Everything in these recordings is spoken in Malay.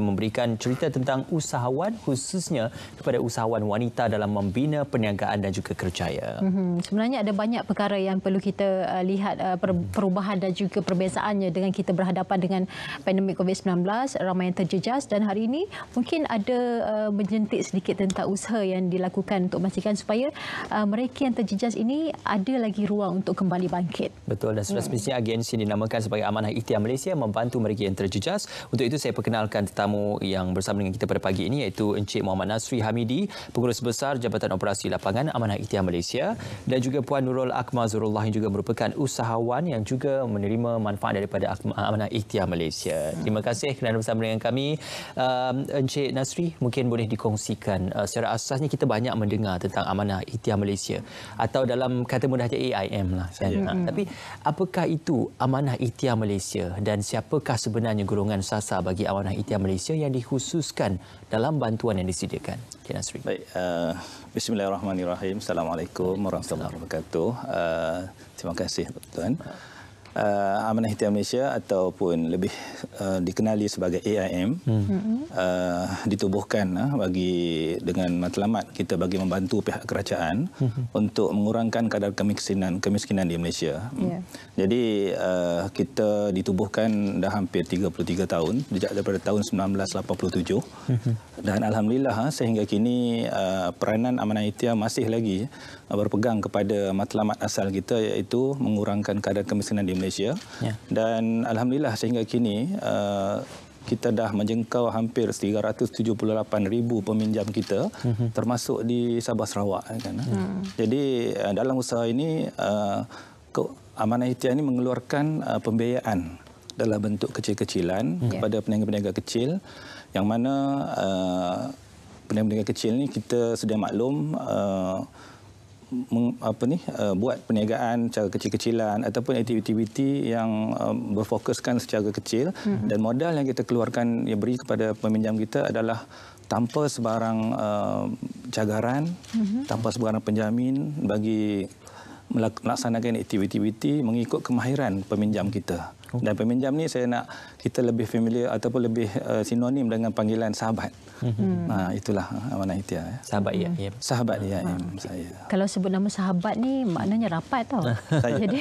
memberikan cerita tentang usahawan, khususnya kepada usahawan wanita dalam membina perniagaan dan juga kerjaya. Sebenarnya ada banyak perkara yang perlu kita lihat perubahan dan juga perbezaannya dengan kita berhadapan dengan pandemik COVID-19, ramai yang terjejas, dan hari ini mungkin ada menjentik sedikit tentang usaha yang dilakukan untuk memastikan supaya mereka yang terjejas ini ada lagi ruang untuk kembali bangkit. Betul, dan sudah semestinya agensi yang dinamakan sebagai Amanah Ikhtiar Malaysia membantu mereka yang terjejas. Untuk itu saya perkenalkan tetamu yang bersama dengan kita pada pagi ini, iaitu Encik Muhammad Nasri Hamidi, Pengurus Besar Jabatan Operasi Lapangan Amanah Ikhtiar Malaysia, dan juga Puan Nurul Akmal Zurullah yang juga merupakan usahawan yang juga menerima manfaat daripada Amanah Ikhtiar Malaysia. Terima kasih kerana bersama dengan kami. Encik Nasri, mungkin boleh dikongsikan secara asasnya kita banyak mendengar tentang Amanah Ikhtiar Malaysia atau dalam kata mudahnya AIM lah kan. Tapi apakah itu Amanah Ikhtiar Malaysia dan siapakah sebenarnya golongan sasar bagi Amanah Ikhtiar Malaysia yang dikhususkan dalam bantuan yang disediakan? Encik Nasri. Baik, bismillahirrahmanirrahim. Assalamualaikum warahmatullahi wabarakatuh. Terima kasih Tuan. Amanah Ikhtiar Malaysia ataupun lebih dikenali sebagai AIM ditubuhkan dengan matlamat kita bagi membantu pihak kerajaan untuk mengurangkan kadar kemiskinan di Malaysia. Jadi kita ditubuhkan dah hampir 33 tahun sejak daripada tahun 1987 dan alhamdulillah sehingga kini peranan Amanah Ikhtiar masih lagi berpegang kepada matlamat asal kita, iaitu mengurangkan kadar kemiskinan di Malaysia. Dan alhamdulillah sehingga kini kita dah menjangkau hampir 378,000 peminjam kita, termasuk di Sabah Sarawak kan. Jadi dalam usaha ini Amanah Ikhtiar ini mengeluarkan pembiayaan dalam bentuk kecil-kecilan kepada peniaga-peniaga kecil, yang mana peniaga-peniaga kecil ni kita sedia maklum buat perniagaan secara kecil-kecilan ataupun aktiviti yang berfokuskan secara kecil, dan modal yang kita keluarkan yang beri kepada peminjam kita adalah tanpa sebarang cagaran, tanpa sebarang penjamin bagi melaksanakan aktiviti mengikut kemahiran peminjam kita. Dan peminjam ni saya nak kita lebih familiar ataupun lebih sinonim dengan panggilan sahabat. Itulah Amanah Ikhtiar. Sahabat AIM. Sahabat AIM saya. Kalau sebut nama sahabat ni maknanya rapat tau. Jadi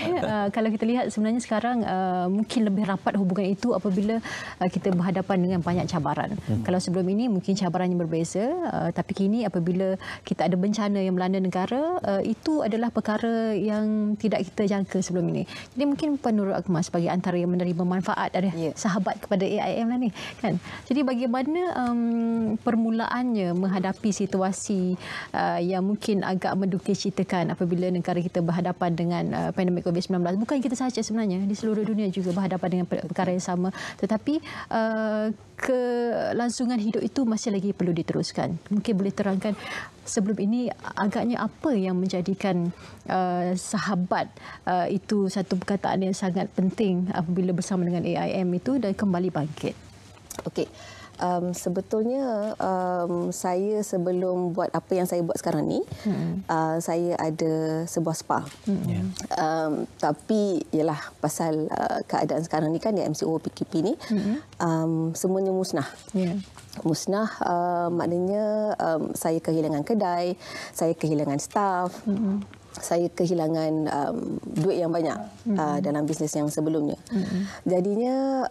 kalau kita lihat sebenarnya sekarang mungkin lebih rapat hubungan itu apabila kita berhadapan dengan banyak cabaran. Kalau sebelum ini mungkin cabarannya berbeza, tapi kini apabila kita ada bencana yang melanda negara, itu adalah perkara yang tidak kita jangka sebelum ini. Jadi mungkin Puan Nurul Akmal sebagai antara yang menerima manfaat dari sahabat kepada AIM lah ni kan. Jadi bagaimana permulaannya menghadapi situasi yang mungkin agak mendukacitakan apabila negara kita berhadapan dengan pandemik COVID-19. Bukan kita sahaja sebenarnya, di seluruh dunia juga berhadapan dengan perkara yang sama, tetapi kelangsungan hidup itu masih lagi perlu diteruskan. Mungkin boleh terangkan sebelum ini agaknya apa yang menjadikan sahabat itu satu perkataan yang sangat penting apabila bersama dengan AIM itu dan kembali bangkit? Okey. Sebetulnya saya sebelum buat apa yang saya buat sekarang ni, saya ada sebuah spa. Tapi ialah pasal keadaan sekarang ni kan, di MCO PKP ni, semuanya musnah. Musnah maknanya saya kehilangan kedai, saya kehilangan staff, saya kehilangan duit yang banyak dalam bisnes yang sebelumnya. Jadinya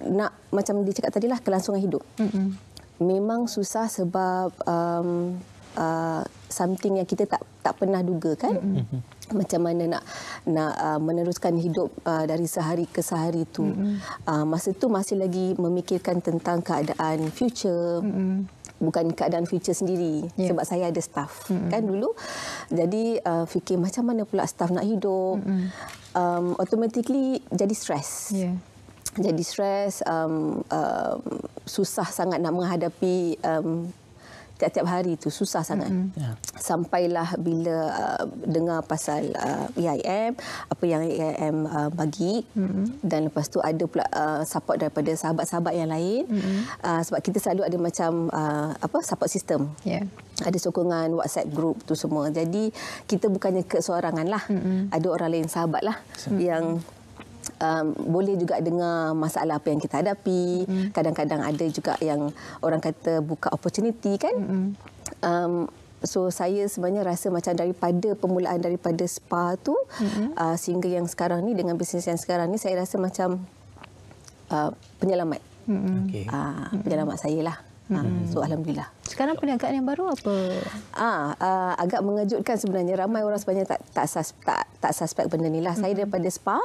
nak macam dia cakap tadilah, kelangsungan hidup. Memang susah sebab something yang kita tak pernah duga kan. Macam mana nak meneruskan hidup dari sehari ke sehari tu. Masa tu masih lagi memikirkan tentang keadaan future. Bukan keadaan future sendiri, sebab saya ada staff kan dulu. Jadi fikir macam mana pula staff nak hidup. Automatically jadi stres. Jadi stres, susah sangat nak menghadapi tiap-tiap hari tu, susah sangat. Sampailah bila dengar pasal AIM, apa yang AIM bagi, dan lepas tu ada pula support daripada sahabat-sahabat yang lain. Sebab kita selalu ada macam support system. Ada sokongan WhatsApp group tu semua. Jadi kita bukannya keseorangan lah. Ada orang lain, sahabat lah, yang boleh juga dengar masalah apa yang kita hadapi. Kadang-kadang ada juga yang orang kata buka opportunity kan. So saya sebenarnya rasa macam daripada permulaan daripada spa tu sehingga yang sekarang ni dengan bisnes yang sekarang ni, saya rasa macam penyelamat. Penyelamat saya lah. So alhamdulillah. Sekarang perniagaan yang baru apa? Agak mengejutkan sebenarnya, ramai orang sebenarnya tak suspek benda ni lah. Saya daripada spa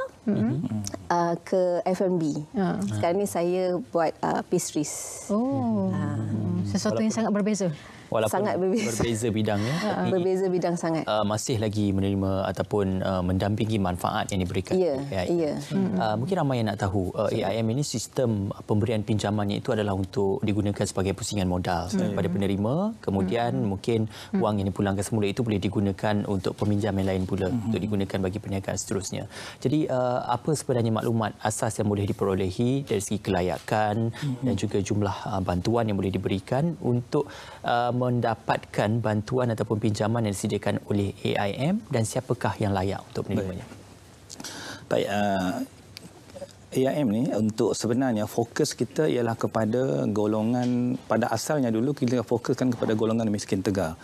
ke F&B. Sekarang ni saya buat pastries. Sesuatu yang sangat berbeza. Walaupun sangat berbeza bidangnya, tapi berbeza bidang sangat. Masih lagi menerima ataupun mendampingi manfaat yang diberikan. Ya. Mungkin ramai yang nak tahu AIM ini sistem pemberian pinjamannya itu adalah untuk digunakan sebagai pusingan modal kepada penerima, kemudian mungkin wang yang dipulangkan semula itu boleh digunakan untuk peminjam yang lain pula, untuk digunakan bagi perniagaan seterusnya. Jadi apa sebenarnya maklumat asas yang boleh diperolehi dari segi kelayakan dan juga jumlah bantuan yang boleh diberikan untuk mendapatkan bantuan ataupun pinjaman yang disediakan oleh AIM, dan siapakah yang layak untuk menerimanya? Baik, AIM ni untuk sebenarnya fokus kita ialah kepada golongan, pada asalnya dulu kita fokuskan kepada golongan miskin tegar.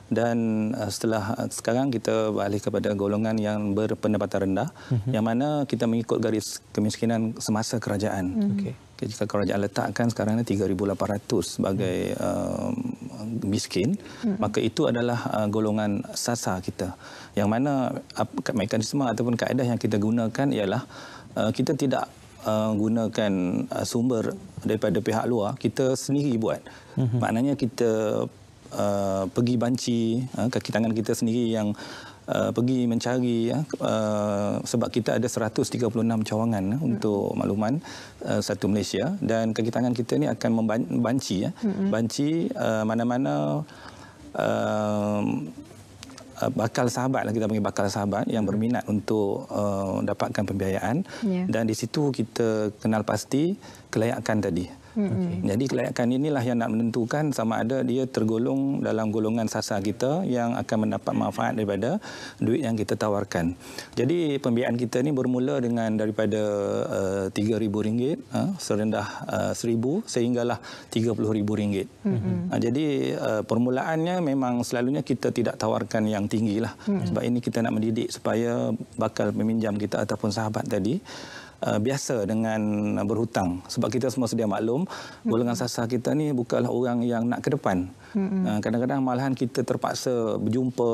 Dan setelah sekarang kita balik kepada golongan yang berpendapatan rendah, yang mana kita mengikut garis kemiskinan semasa kerajaan. Jika kerajaan letakkan sekarang ni 3,800 sebagai miskin, maka itu adalah golongan sasar kita. Yang mana mekanisme ataupun kaedah yang kita gunakan ialah kita tidak gunakan sumber daripada pihak luar, kita sendiri buat. Maknanya kita pergi banci, kaki tangan kita sendiri yang pergi mencari, sebab kita ada 136 cawangan untuk makluman satu Malaysia, dan kaki tangan kita ni akan membanci banci mana-mana bakal sahabat lah, kita panggil bakal sahabat yang berminat untuk dapatkan pembiayaan, dan di situ kita kenal pasti kelayakan tadi. Jadi kelayakan inilah yang nak menentukan sama ada dia tergolong dalam golongan sasar kita yang akan mendapat manfaat daripada duit yang kita tawarkan. Jadi pembiayaan kita ni bermula dengan daripada RM3,000 serendah RM1,000 sehinggalah RM30,000. Jadi permulaannya memang selalunya kita tidak tawarkan yang tinggi lah, sebab ini kita nak mendidik supaya bakal peminjam kita ataupun sahabat tadi biasa dengan berhutang, sebab kita semua sedia maklum golongan sasar kita ni bukanlah orang yang nak ke depan. Kadang-kadang malahan kita terpaksa berjumpa,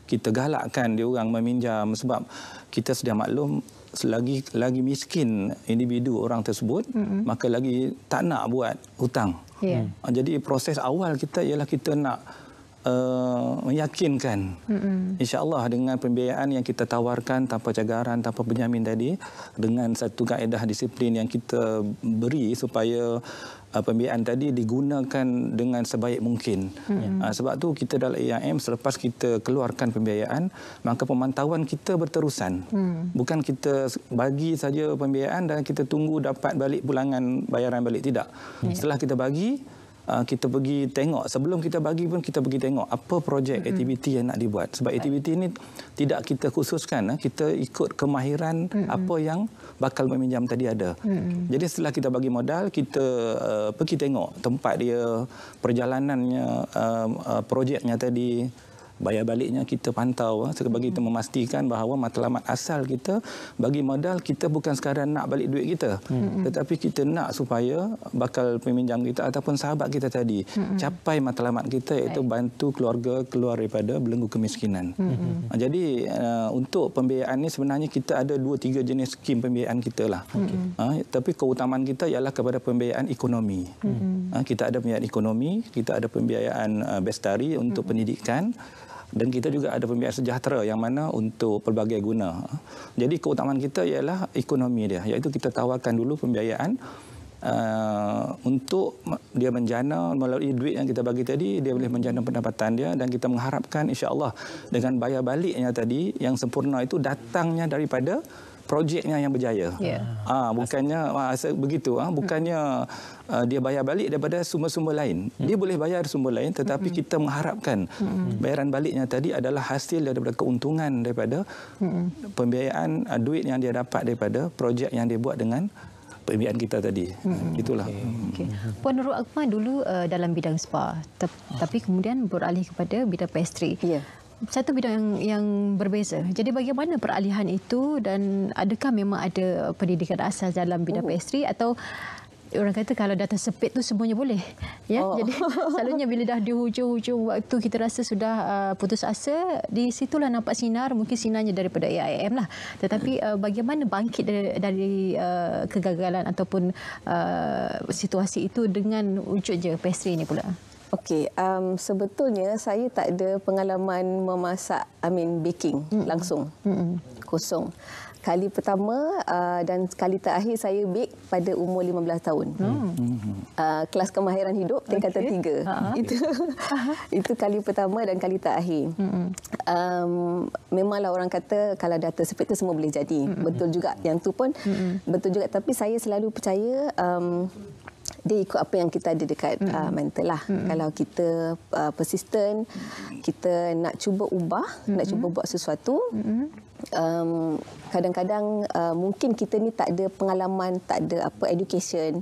kita galakkan dia orang meminjam, sebab kita sedia maklum selagi lagi miskin individu orang tersebut, maka lagi tak nak buat hutang. Jadi proses awal kita ialah kita nak meyakinkan, insya-Allah dengan pembiayaan yang kita tawarkan tanpa cagaran, tanpa penjamin tadi, dengan satu kaedah disiplin yang kita beri supaya pembiayaan tadi digunakan dengan sebaik mungkin. Sebab tu kita dalam AIM, selepas kita keluarkan pembiayaan, maka pemantauan kita berterusan. Bukan kita bagi saja pembiayaan dan kita tunggu dapat balik pulangan bayaran balik, tidak. Setelah kita bagi, kita pergi tengok, sebelum kita bagi pun kita pergi tengok apa projek aktiviti yang nak dibuat, sebab aktiviti ini tidak kita khususkan, kita ikut kemahiran apa yang bakal meminjam tadi ada. Jadi setelah kita bagi modal, kita pergi tengok tempat dia, perjalanannya, projeknya tadi, bayar baliknya kita pantau, bagi kita memastikan bahawa matlamat asal kita bagi modal, kita bukan sekadar nak balik duit kita, tetapi kita nak supaya bakal peminjam kita ataupun sahabat kita tadi capai matlamat kita, iaitu bantu keluarga keluar daripada belenggu kemiskinan. Jadi untuk pembiayaan ni sebenarnya kita ada 2-3 jenis skim pembiayaan kita lah. Tapi keutamaan kita ialah kepada pembiayaan ekonomi. Kita ada pembiayaan ekonomi, kita ada pembiayaan bestari untuk pendidikan, dan kita juga ada pembiayaan sejahtera yang mana untuk pelbagai guna. Jadi keutamaan kita ialah ekonomi dia, iaitu kita tawarkan dulu pembiayaan untuk dia menjana melalui duit yang kita bagi tadi, dia boleh menjana pendapatan dia, dan kita mengharapkan insya-Allah dengan bayar baliknya tadi yang sempurna itu datangnya daripada projeknya yang berjaya. Bukannya begitu. Bukannya dia bayar balik daripada sumber-sumber lain. Dia boleh bayar sumber lain, tetapi kita mengharapkan bayaran baliknya tadi adalah hasil daripada keuntungan daripada pembiayaan duit yang dia dapat daripada projek yang dia buat dengan pembiayaan kita tadi. Itulah. Puan Nurul Akmal dulu dalam bidang spa, tapi kemudian beralih kepada bidang pastry. Satu bidang yang berbeza. Jadi bagaimana peralihan itu, dan adakah memang ada pendidikan asas dalam bidang pastry, atau orang kata kalau dah tersepit tu semuanya boleh, ya? Jadi selalunya bila dah di hujung-hujung waktu kita rasa sudah putus asa, di situlah nampak sinar, mungkin sinarnya daripada AIM lah. Tetapi bagaimana bangkit dari kegagalan ataupun situasi itu dengan wujudnya pastry ini pula? Okey, sebetulnya saya tak ada pengalaman memasak, baking langsung. Kosong. Kali pertama dan kali terakhir saya bake pada umur 15 tahun. Kelas kemahiran hidup tingkatan 3. Itu kali pertama dan kali terakhir. Memanglah orang kata kalau dah tersepit tu semua boleh jadi. Betul juga. Yang tu pun betul juga. Tapi saya selalu percaya dia ikut apa yang kita ada dekat mental lah. Kalau kita persisten, kita nak cuba ubah, nak cuba buat sesuatu, kadang-kadang mungkin kita ni tak ada pengalaman, tak ada education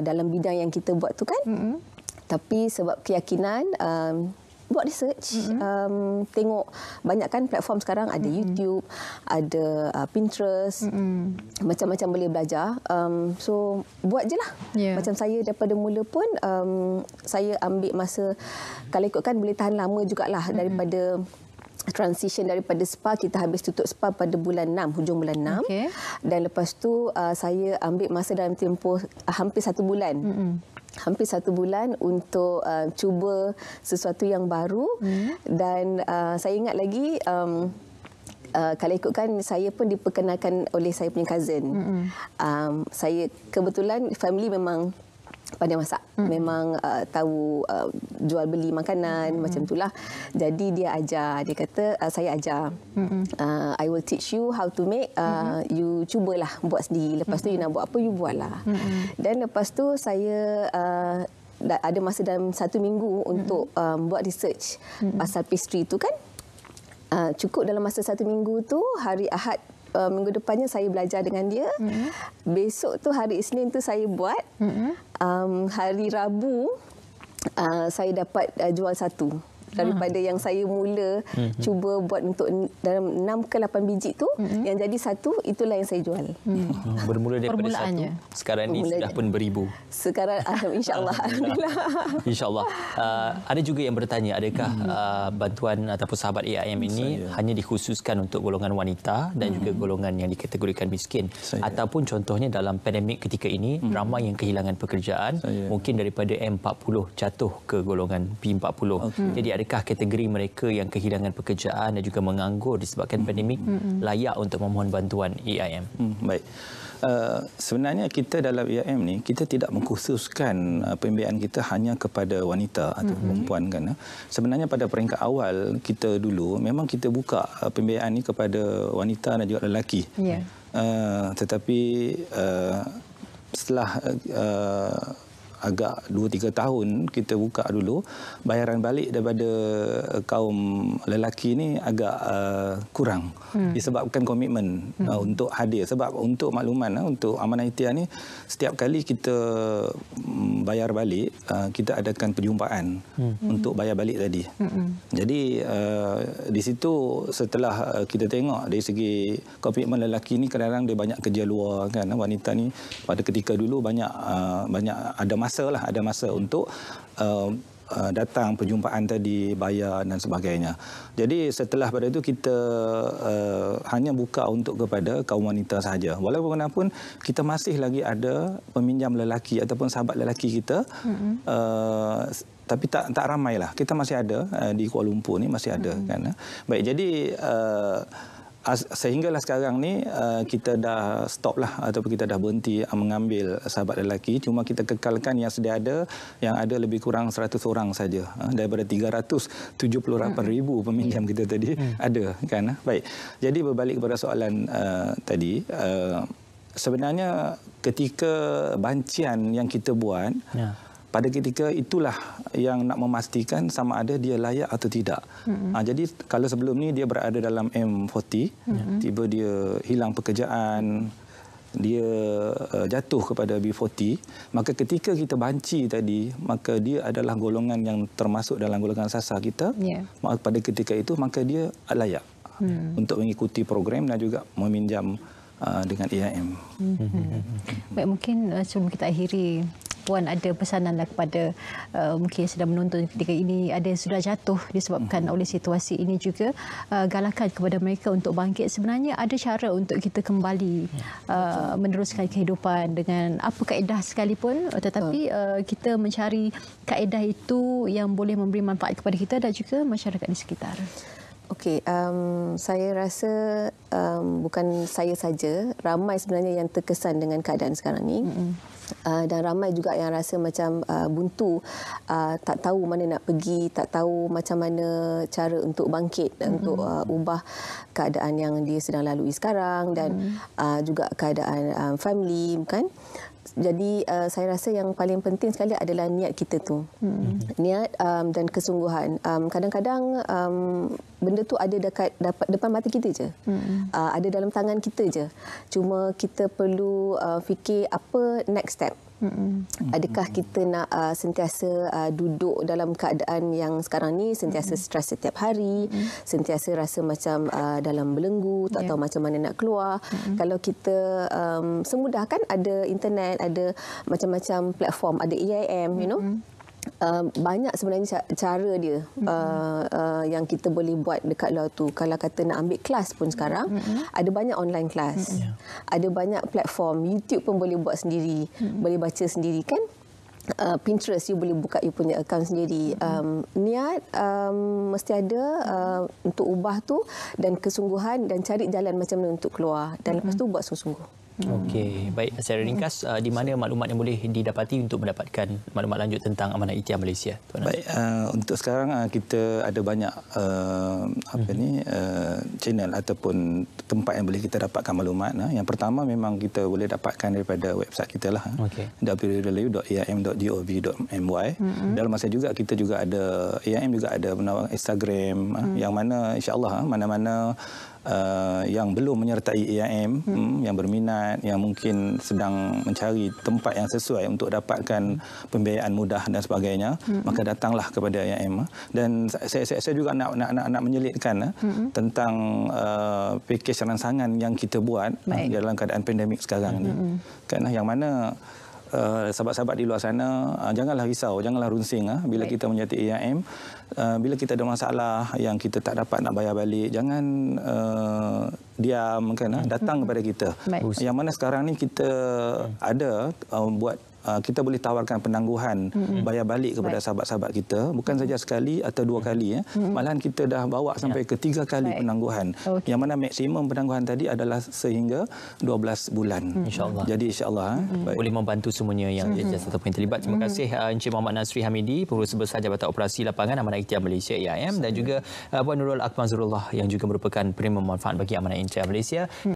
dalam bidang yang kita buat tu kan. Tapi sebab keyakinan, buat research, tengok banyak kan platform sekarang, ada YouTube, ada Pinterest, macam-macam boleh belajar. So buat je lah. Macam saya daripada mula pun saya ambil masa, kalau ikutkan boleh tahan lama jugalah daripada transition daripada spa. Kita habis tutup spa pada bulan 6, hujung bulan 6. Dan lepas tu saya ambil masa dalam tempoh hampir 1 bulan. Hampir 1 bulan untuk cuba sesuatu yang baru. Dan saya ingat lagi, kalau ikutkan saya pun diperkenalkan oleh saya punya cousin. Saya kebetulan family memang pandai masak. Memang tahu jual beli makanan macam itulah. Jadi dia ajar, dia kata saya ajar. I will teach you how to make. You cubalah buat sendiri. Lepas tu you nak buat apa, you buatlah. Dan lepas tu saya ada masa dalam 1 minggu untuk buat research pasal pastry tu kan. Cukup dalam masa 1 minggu tu, hari Ahad minggu depannya saya belajar dengan dia. Besok tu hari Isnin tu saya buat. Hari Rabu saya dapat jual 1 daripada yang saya mula cuba buat untuk dalam 6 ke 8 biji tu, yang jadi 1, itulah yang saya jual. Bermula daripada 1, sekarang ni sudah pun beribu. Sekarang insya-Allah. Alhamdulillah. Insya-Allah. Ada juga yang bertanya, adakah bantuan ataupun sahabat AIM ini hanya dikhususkan untuk golongan wanita dan juga golongan yang dikategorikan miskin, ataupun contohnya dalam pandemik ketika ini ramai yang kehilangan pekerjaan, mungkin daripada M40 jatuh ke golongan P40. Jadi adakah kategori mereka yang kehilangan pekerjaan dan juga menganggur disebabkan pandemik layak untuk memohon bantuan AIM? Baik. Sebenarnya kita dalam AIM ni, kita tidak mengkhususkan pembiayaan kita hanya kepada wanita atau perempuan kan. Sebenarnya pada peringkat awal kita dulu memang kita buka pembiayaan ni kepada wanita dan juga lelaki. Tetapi setelah agak 2-3 tahun kita buka dulu, bayaran balik daripada kaum lelaki ni agak kurang disebabkan komitmen untuk hadir. Sebab untuk makluman, untuk Amanah Ikhtiar ni setiap kali kita bayar balik, kita adakan perjumpaan untuk bayar balik tadi. Jadi di situ setelah kita tengok dari segi komitmen lelaki ni, kadang-kadang dia banyak kerja luar kan. Wanita ni pada ketika dulu banyak ada masa untuk datang perjumpaan tadi, bayar dan sebagainya. Jadi setelah pada itu kita hanya buka untuk kepada kaum wanita sahaja. Walaupun kita masih lagi ada peminjam lelaki ataupun sahabat lelaki kita, tapi tak ramai lah. Kita masih ada di Kuala Lumpur ni masih ada kan. Baik, jadi sehinggalah sekarang ni kita dah stop lah ataupun kita dah berhenti mengambil sahabat lelaki, cuma kita kekalkan yang sedia ada, yang ada lebih kurang 100 orang saja daripada 378,000 peminjam kita tadi ada kan. Baik, jadi berbalik kepada soalan tadi, sebenarnya ketika bancian yang kita buat, pada ketika itulah yang nak memastikan sama ada dia layak atau tidak. Jadi kalau sebelum ni dia berada dalam M40, tiba dia hilang pekerjaan, dia jatuh kepada B40, maka ketika kita banci tadi, maka dia adalah golongan yang termasuk dalam golongan sasar kita. Maka pada ketika itu maka dia layak untuk mengikuti program dan juga meminjam dengan AIM. Baik, mungkin sebelum kita akhiri, Puan ada pesananlah kepada mungkin sedang menonton ketika ini, ada yang sudah jatuh disebabkan oleh situasi ini juga, galakan kepada mereka untuk bangkit. Sebenarnya ada cara untuk kita kembali meneruskan kehidupan dengan apa kaedah sekalipun, tetapi kita mencari kaedah itu yang boleh memberi manfaat kepada kita dan juga masyarakat di sekitar. Okey, saya rasa bukan saya saja, ramai sebenarnya yang terkesan dengan keadaan sekarang ni. Dan ramai juga yang rasa macam buntu, tak tahu mana nak pergi, tak tahu macam mana cara untuk bangkit, untuk ubah keadaan yang dia sedang lalui sekarang dan juga keadaan family, kan? Jadi saya rasa yang paling penting sekali adalah niat kita tu. Niat dan kesungguhan. Kadang-kadang benda tu ada depan mata kita je. Ada dalam tangan kita je. Cuma kita perlu fikir apa next step. Adakah kita nak sentiasa duduk dalam keadaan yang sekarang ni, sentiasa stres setiap hari, sentiasa rasa macam dalam belenggu, tak tahu macam mana nak keluar. Kalau kita semudah kan, ada internet, ada macam-macam platform, ada AIM, you know. Banyak sebenarnya cara dia yang kita boleh buat dekat luar tu. Kalau kata nak ambil kelas pun sekarang, ada banyak online kelas, ada banyak platform, YouTube pun boleh buat sendiri, boleh baca sendiri kan. Pinterest, you boleh buka you punya akaun sendiri. Niat mesti ada untuk ubah tu, dan kesungguhan, dan cari jalan macam mana untuk keluar, dan lepas tu buat sungguh-sungguh. Okey, baik. Secara ringkas, di mana maklumat yang boleh didapati untuk mendapatkan maklumat lanjut tentang Amanah Ikhtiar Malaysia? Baik, untuk sekarang kita ada banyak channel ataupun tempat yang boleh kita dapatkan maklumat. Yang pertama memang kita boleh dapatkan daripada website kita lah, www.aim.gov.my. Dalam masa juga kita juga ada AIM, juga ada Instagram, yang mana insya-Allah mana-mana yang belum menyertai AIM, yang berminat, yang mungkin sedang mencari tempat yang sesuai untuk dapatkan pembiayaan mudah dan sebagainya, maka datanglah kepada AIM. Dan saya juga nak menyelitkan tentang pakej rangsangan yang kita buat dalam keadaan pandemik sekarang ni. Kan, yang mana sahabat-sahabat di luar sana, janganlah risau, janganlah runsing bila kita menyertai AIM. Bila kita ada masalah yang kita tak dapat nak bayar balik, jangan diam kan, datang kepada kita. Yang mana sekarang ni kita ada kita boleh tawarkan penangguhan bayar balik kepada sahabat-sahabat kita, bukan saja sekali atau dua kali, malahan kita dah bawa sampai ke 3 kali penangguhan. Yang mana maksimum penangguhan tadi adalah sehingga 12 bulan. InsyaAllah. Jadi insyaAllah boleh membantu semuanya yang ataupun terlibat. Terima kasih Encik Muhammad Nasri Hamidi, Pengurus Besar Jabatan Operasi Lapangan Amanah Ikhtiar Malaysia AIM, dan juga Puan Nurul Akmal Zurullah yang juga merupakan penerima manfaat bagi Amanah Ikhtiar Malaysia.